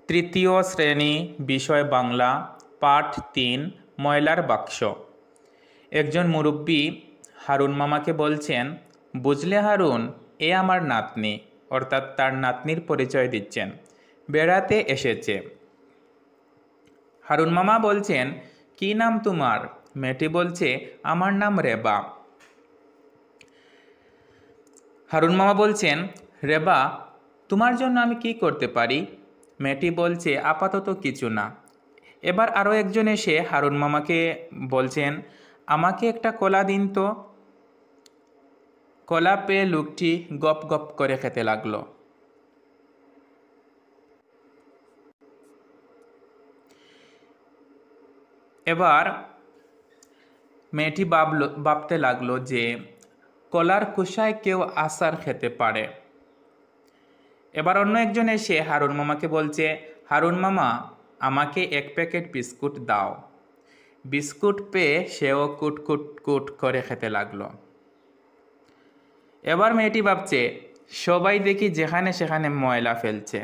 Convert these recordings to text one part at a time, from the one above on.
তৃতীয় শ্রেণী, বিষয় বাংলা, পাঠ ৩, ময়লার বাক্স। একজন মুরব্বী হারুন মামাকে বলছেন, বুঝলে হারুন, এ আমার নাতনি, অর্থাৎ তার নাতনির পরিচয় দিচ্ছেন, বেড়াতে এসেছে। হারুন মামা বলছেন, কি নাম তোমার? মেয়েটি বলছে, আমার নাম রেবা। হারুন মামা বলছেন, রেবা, তোমার জন্য আমি কি করতে পারি? মেয়েটি বলছে, আপাতত কিছু না। এবার আরও একজন এসে হারুন মামাকে বলছেন, আমাকে একটা কলা দিন তো। কলা পেয়ে লোকটি গপ গপ করে খেতে লাগলো। এবার মেয়েটি ভাবতে লাগলো যে কলার খোসায় কেউ আচার খেতে পারে। এবার অন্য একজন এসে হারুন মামাকে বলছে, হারুন মামা, আমাকে এক প্যাকেট বিস্কুট দাও। বিস্কুট পেয়ে সেও কুট কুট কুট করে খেতে লাগলো। এবার মেয়েটি ভাবছে, সবাই দেখি যেখানে সেখানে ময়লা ফেলছে।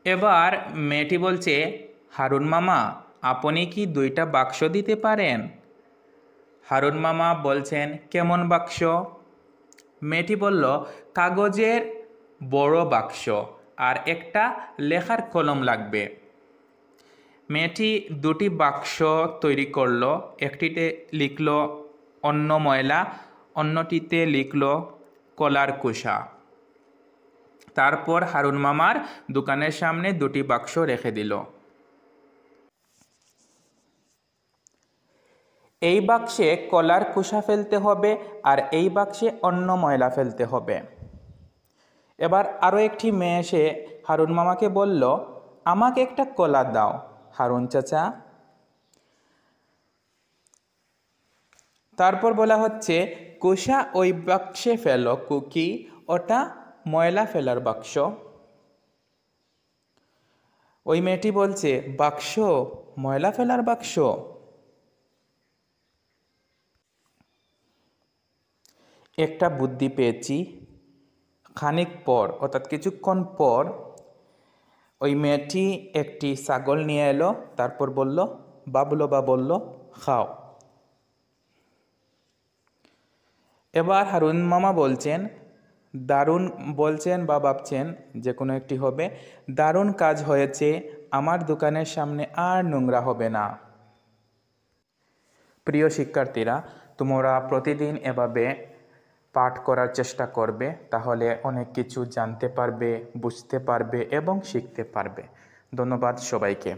এবার মেয়েটি বলছে, হারুন মামা, আপনি কি 2টা বাক্স দিতে পারেন? হারুন মামা বলছেন, কেমন বাক্স? মেয়েটি বলল, কাগজের বড় বাক্স, আর একটা লেখার কলম লাগবে। মেয়েটি 2টি বাক্স তৈরি করলো। একটিতে লিখল অন্ন ময়লা, অন্যটিতে লিখল কলার খোসা। তারপর হারুন মামার দোকানের সামনে 2টি বাক্স রেখে দিল। এই বাক্সে কলার খোসা ফেলতে হবে, আর এই বাক্সে অন্য ময়লা ফেলতে হবে। এবার আরও একটি মেয়ে এসে হারুন মামাকে বলল, আমাকে একটা কলা দাও হারুন চাচা। তারপর বলা হচ্ছে, খোসা ওই বাক্সে ফেলো কুকি, ওটা ময়লা ফেলার বাক্স। ওই মেয়েটি বলছে, বাক্স? ময়লা ফেলার বাক্স? একটা বুদ্ধি পেয়েছি। খানিক পর, অর্থাৎ কিছুক্ষণ পর, ওই মেয়েটি একটি ছাগল নিয়ে এলো। তারপর বলল, বাবলো বা বলল, খাও। এবার হারুন মামা বলছেন, দারুণ বলছেন বা ভাবছেন, যে কোনো একটি হবে, দারুণ কাজ হয়েছে, আমার দোকানের সামনে আর নোংরা হবে না। প্রিয় শিক্ষার্থীরা, তোমরা প্রতিদিন এভাবে পাঠ করার চেষ্টা করবে, তাহলে অনেক কিছু জানতে পারবে, বুঝতে পারবে এবং শিখতে পারবে। ধন্যবাদ সবাইকে।